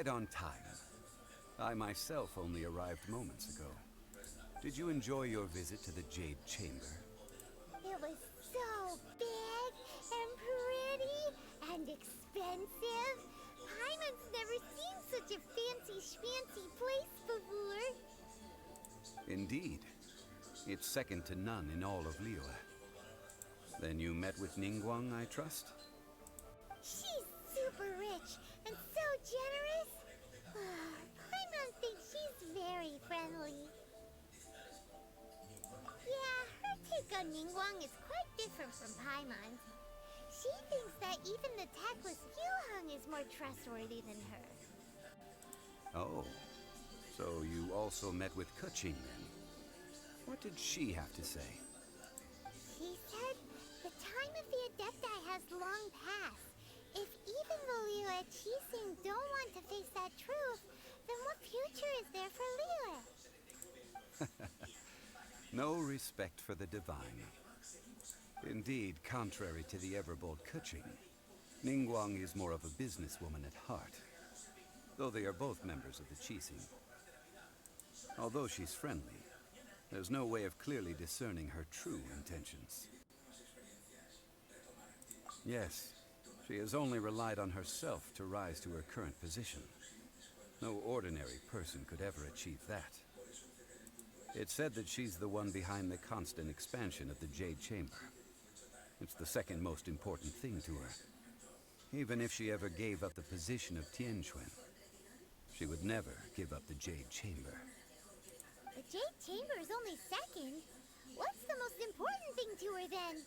right on time. I myself only arrived moments ago. Did you enjoy your visit to the Jade Chamber? It was so big and pretty and expensive. Paimon's never seen such a fancy-schmancy place before. Indeed. It's second to none in all of Liyue. Then you met with Ningguang, I trust? She's super rich and so generous. Paimon thinks she's very friendly. Yeah, her take on Ningguang is quite different from Paimon's. She thinks that even the tactless Yuheng is more trustworthy than her. Oh, so you also met with Keqing then? What did she have to say? She said the time of the Adepti has long passed. If even the Liyue Qixing don't want to face that truth, then what future is there for Liyue? No respect for the divine. Indeed, contrary to the ever-bold Keqing, Ningguang is more of a businesswoman at heart, though they are both members of the Qixing. Although she's friendly, there's no way of clearly discerning her true intentions. Yes, she has only relied on herself to rise to her current position. No ordinary person could ever achieve that. It's said that she's the one behind the constant expansion of the Jade Chamber. It's the second most important thing to her. Even if she ever gave up the position of Tianquan, she would never give up the Jade Chamber. The Jade Chamber is only second. What's the most important thing to her then?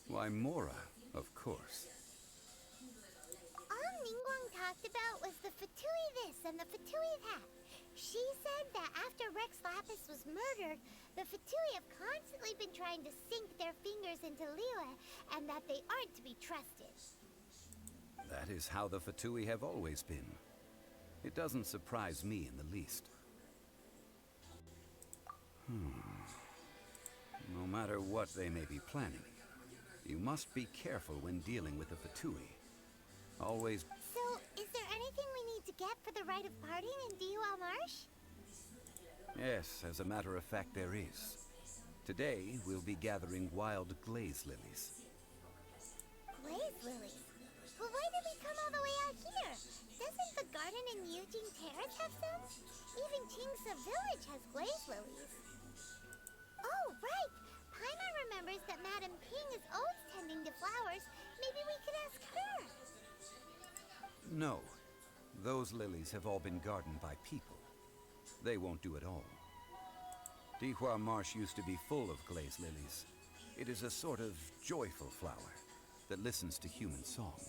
Why, Mora, of course. All Ningguang talked about was the Fatui this and the Fatui that. She said that after Rex Lapis was murdered, the Fatui have constantly been trying to sink their fingers into Liyue, and that they aren't to be trusted. That is how the Fatui have always been. It doesn't surprise me in the least. No matter what they may be planning, you must be careful when dealing with the Fatui. Always... So, is there anything we need to get for the rite of parting in Dihua Marsh? Yes, as a matter of fact, there is. Today, we'll be gathering wild glaze lilies. Glaze lilies? Well, why did we come all the way out here? Doesn't the garden in Yujing Terrace have some? Even Qingsa Village has glaze lilies. Oh, right! Paimon remembers that Madame Ping is always tending to flowers. Maybe we could ask her. No. Those lilies have all been gardened by people. They won't do it all. Dihua Marsh used to be full of glaze lilies. It is a sort of joyful flower that listens to human song.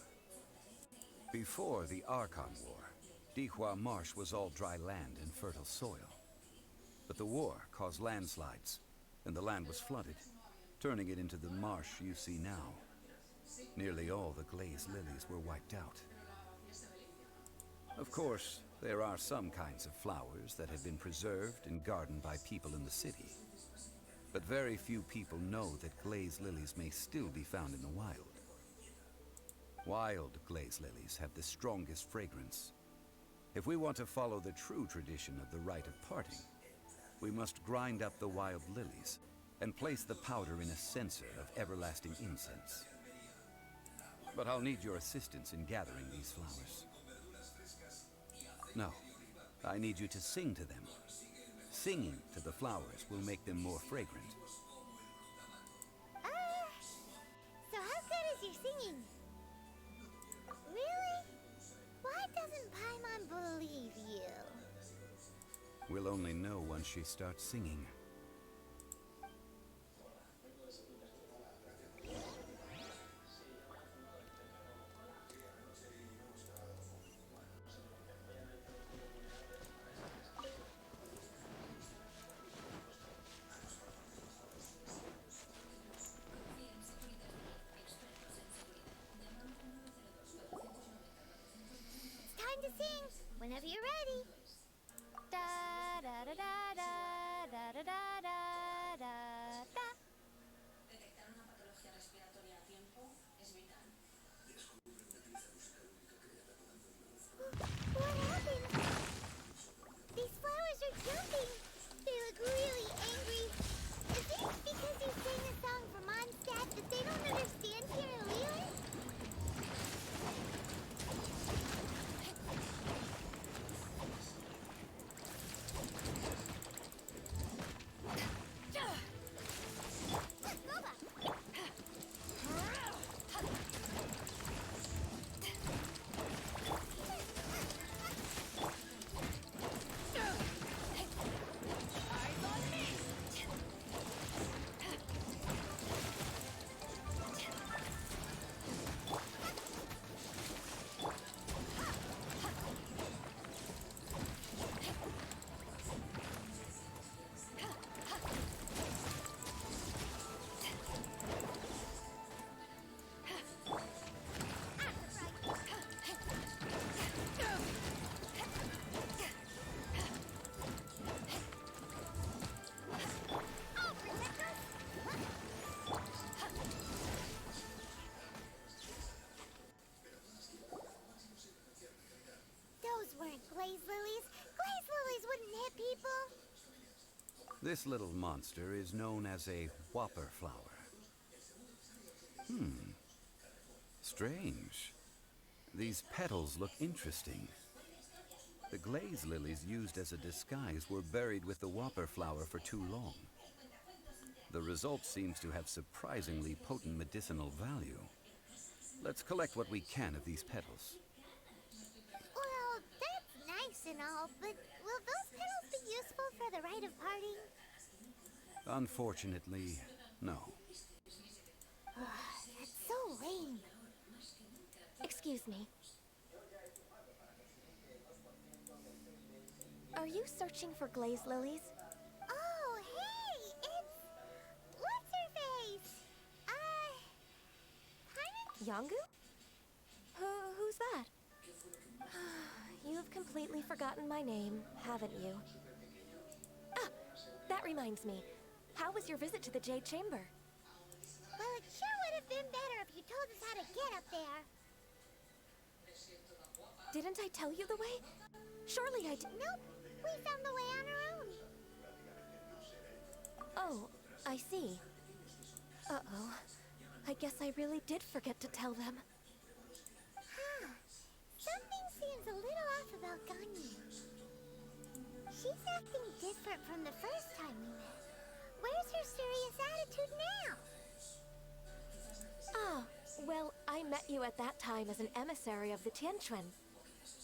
Before the Archon War, Dihua Marsh was all dry land and fertile soil. But the war caused landslides, and the land was flooded, turning it into the marsh you see now. Nearly all the glaze lilies were wiped out. Of course, there are some kinds of flowers that have been preserved and gardened by people in the city. But very few people know that glaze lilies may still be found in the wild. Wild glaze lilies have the strongest fragrance. If we want to follow the true tradition of the rite of parting, we must grind up the wild lilies and place the powder in a censer of everlasting incense. But I'll need your assistance in gathering these flowers. No, I need you to sing to them. Singing to the flowers will make them more fragrant. So how good is your singing? Really? Why doesn't Paimon believe you? We'll only know once she starts singing. Time to sing, whenever you're ready. Da da da da da da da da da da da. What happened? These flowers are jumping. They look really angry. Is it because you sang a song for Mondstadt that they don't understand here in Liyue? Glaze lilies? Glaze lilies wouldn't hit people. This little monster is known as a whopper flower. Strange. These petals look interesting. The glaze lilies used as a disguise were buried with the whopper flower for too long. The result seems to have surprisingly potent medicinal value. Let's collect what we can of these petals. Well, that's nice and all, but will those petals be useful for the rite of parting? Unfortunately, no. That's so lame. Excuse me. Are you searching for glaze lilies? Oh, hey! It's... What's-her-face? Pardon? Yangu? Who's that? You've completely forgotten my name, haven't you? Ah, that reminds me. How was your visit to the Jade Chamber? Well, it sure would have been better if you told us how to get up there. Didn't I tell you the way? Surely I did. Nope, we found the way on our own. Oh, I see. Uh-oh. I guess I really did forget to tell them. Huh. Something seems a little off about Ganyu. She's acting different from the first time we met. Where's her serious attitude now? Ah, well, I met you at that time as an emissary of the Tianquan.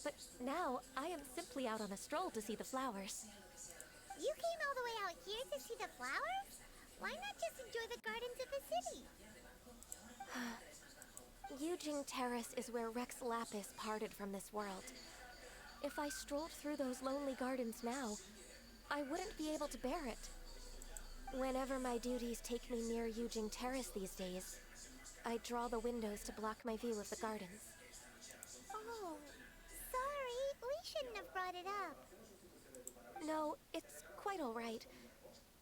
But now, I am simply out on a stroll to see the flowers. You came all the way out here to see the flowers? Why not just enjoy the gardens of the city? Yujing Terrace is where Rex Lapis parted from this world. If I strolled through those lonely gardens now, I wouldn't be able to bear it. Whenever my duties take me near Yujing Terrace these days, I draw the windows to block my view of the gardens. Oh, sorry. We shouldn't have brought it up. No, it's quite all right.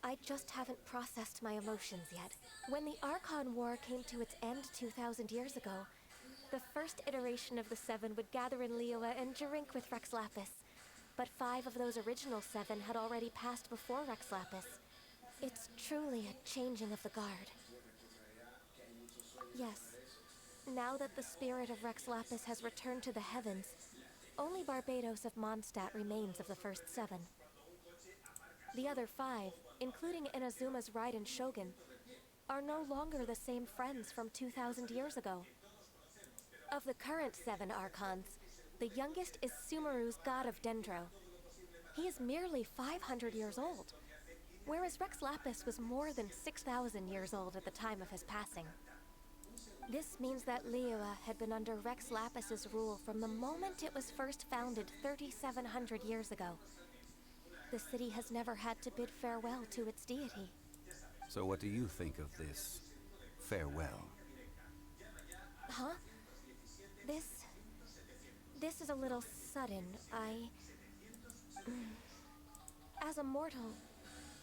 I just haven't processed my emotions yet. When the Archon War came to its end 2,000 years ago, the first iteration of the Seven would gather in Liyue and drink with Rex Lapis. But 5 of those original 7 had already passed before Rex Lapis. It's truly a changing of the guard. Yes. Now that the spirit of Rex Lapis has returned to the heavens, only Barbados of Mondstadt remains of the first 7. The other 5, including Inazuma's Raiden Shogun, are no longer the same friends from 2,000 years ago. Of the current 7 Archons, the youngest is Sumeru's god of Dendro. He is merely 500 years old, whereas Rex Lapis was more than 6,000 years old at the time of his passing. This means that Liyue had been under Rex Lapis's rule from the moment it was first founded 3,700 years ago. The city has never had to bid farewell to its deity. So what do you think of this farewell? Huh? This is a little sudden. As a mortal,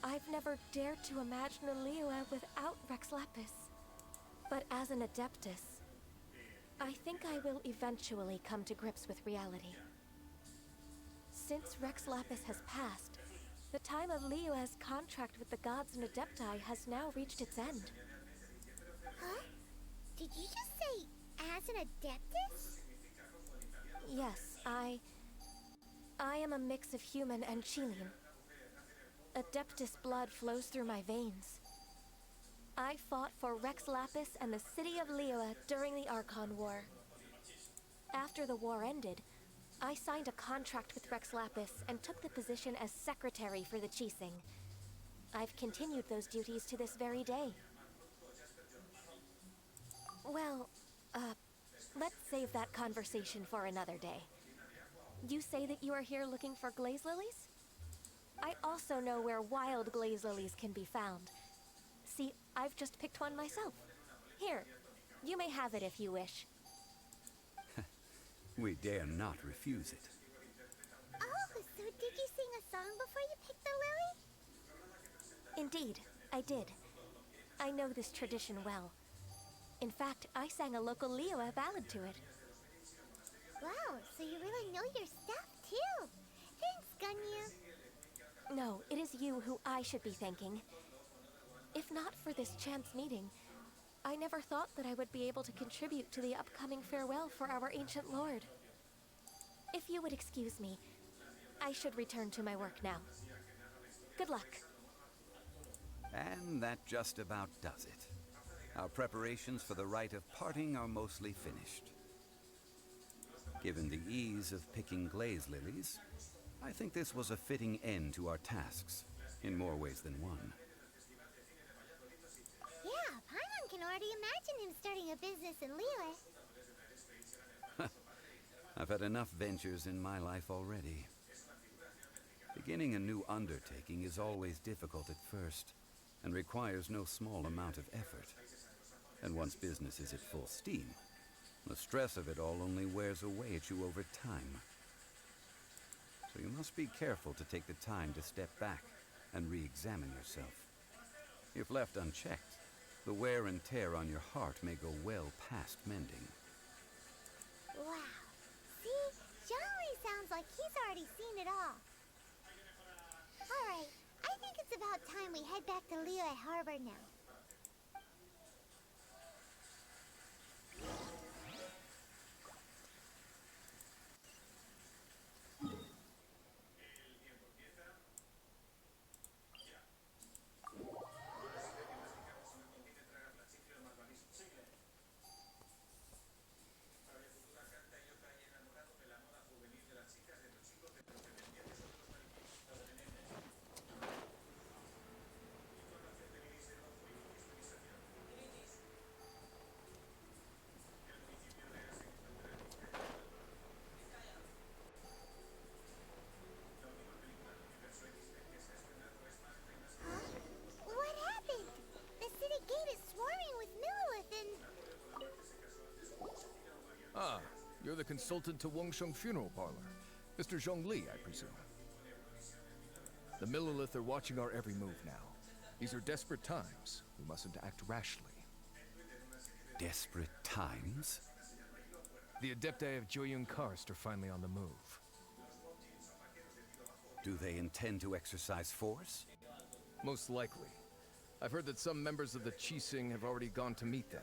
I've never dared to imagine a Liyue without Rex Lapis. But as an Adeptus, I think I will eventually come to grips with reality. Since Rex Lapis has passed, the time of Liyue's contract with the gods and Adepti has now reached its end. Huh? Did you just say, as an Adeptus? Yes, I am a mix of human and Chilean. Adeptus blood flows through my veins. I fought for Rex Lapis and the city of Liyue during the Archon War. After the war ended, I signed a contract with Rex Lapis and took the position as secretary for the Qixing. I've continued those duties to this very day. Well, let's save that conversation for another day. You say that you are here looking for glaze lilies? I also know where wild glaze lilies can be found. See, I've just picked one myself. Here, you may have it if you wish. We dare not refuse it. Oh, so did you sing a song before you picked the lily? Indeed, I did. I know this tradition well. In fact, I sang a local Liyue ballad to it. Wow, so you really know your stuff, too. Thanks, Gunyu. No, it is you who I should be thanking. If not for this chance meeting, I never thought that I would be able to contribute to the upcoming farewell for our ancient lord. If you would excuse me, I should return to my work now. Good luck. And that just about does it. Our preparations for the rite of parting are mostly finished. Given the ease of picking glaze lilies, I think this was a fitting end to our tasks, in more ways than one. Yeah, Paimon can already imagine him starting a business in Liyue. I've had enough ventures in my life already. Beginning a new undertaking is always difficult at first, and requires no small amount of effort. And once business is at full steam, the stress of it all only wears away at you over time. So you must be careful to take the time to step back and re-examine yourself. If left unchecked, the wear and tear on your heart may go well past mending. Wow. See? Zhongli sounds like he's already seen it all. Alright, I think it's about time we head back to Liyue Harbor now. What happened? The city gate is swarming with Millilith and... Ah, you're the consultant to Wengsheng Funeral Parlor. Mr. Zhongli, I presume. The Millilith are watching our every move now. These are desperate times. We mustn't act rashly. Desperate times? The Adepti of Joyun Karst are finally on the move. Do they intend to exercise force? Most likely. I've heard that some members of the Qixing have already gone to meet them.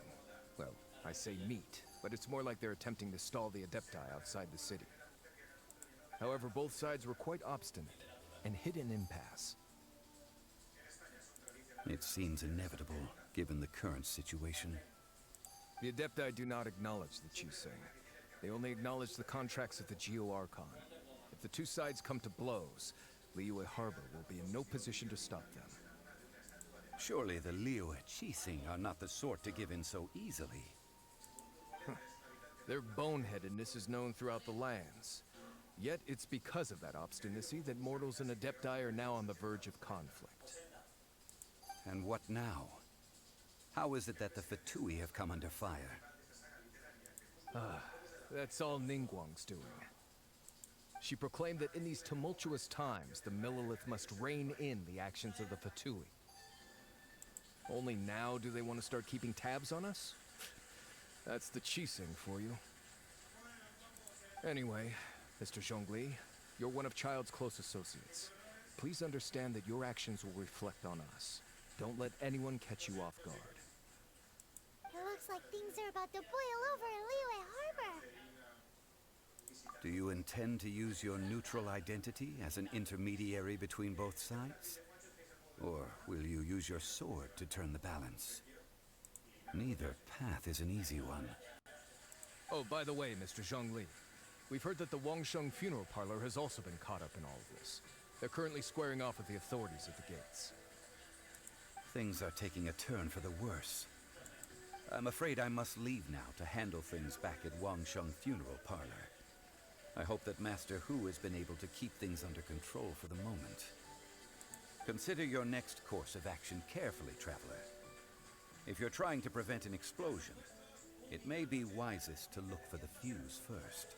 Well, I say meet, but it's more like they're attempting to stall the Adepti outside the city. However, both sides were quite obstinate and hit an impasse. It seems inevitable, given the current situation. The Adepti do not acknowledge the Qixing. They only acknowledge the contracts of the Geo-Archon. If the two sides come to blows, Liyue Harbor will be in no position to stop them. Surely the Liyue Qixing are not the sort to give in so easily. Their boneheadedness is known throughout the lands. Yet it's because of that obstinacy that mortals and Adepti are now on the verge of conflict. And what now? How is it that the Fatui have come under fire? That's all Ningguang's doing. She proclaimed that in these tumultuous times, the Millilith must rein in the actions of the Fatui. Only now do they want to start keeping tabs on us? That's the Qixing for you. Anyway, Mr. Zhongli, You're one of Child's close associates. Please understand that your actions will reflect on us. Don't let anyone catch you off guard. It looks like things are about to boil over in Liyue Harbor. Do you intend to use your neutral identity as an intermediary between both sides? Or will you use your sword to turn the balance? Neither path is an easy one. Oh, by the way, Mr. Zhongli, we've heard that the Wangsheng funeral parlor has also been caught up in all of this. They're currently squaring off with the authorities at the gates. Things are taking a turn for the worse. I'm afraid I must leave now to handle things back at Wangsheng funeral parlor. I hope that Master Hu has been able to keep things under control for the moment. Consider your next course of action carefully, Traveler. If you're trying to prevent an explosion, it may be wisest to look for the fuse first.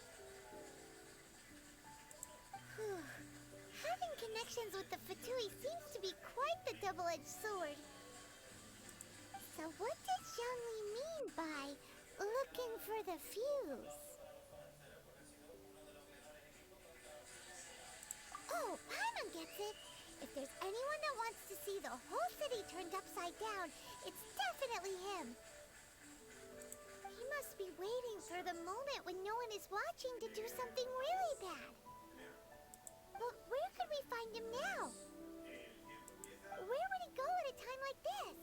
Having connections with the Fatui seems to be quite the double-edged sword. So what did Zhongli mean by looking for the fuse? Oh, Paimon gets it. If there's anyone that wants to see the whole city turned upside down, it's definitely him. He must be waiting for the moment when no one is watching to do something really bad. But where could we find him now? Where would he go at a time like this?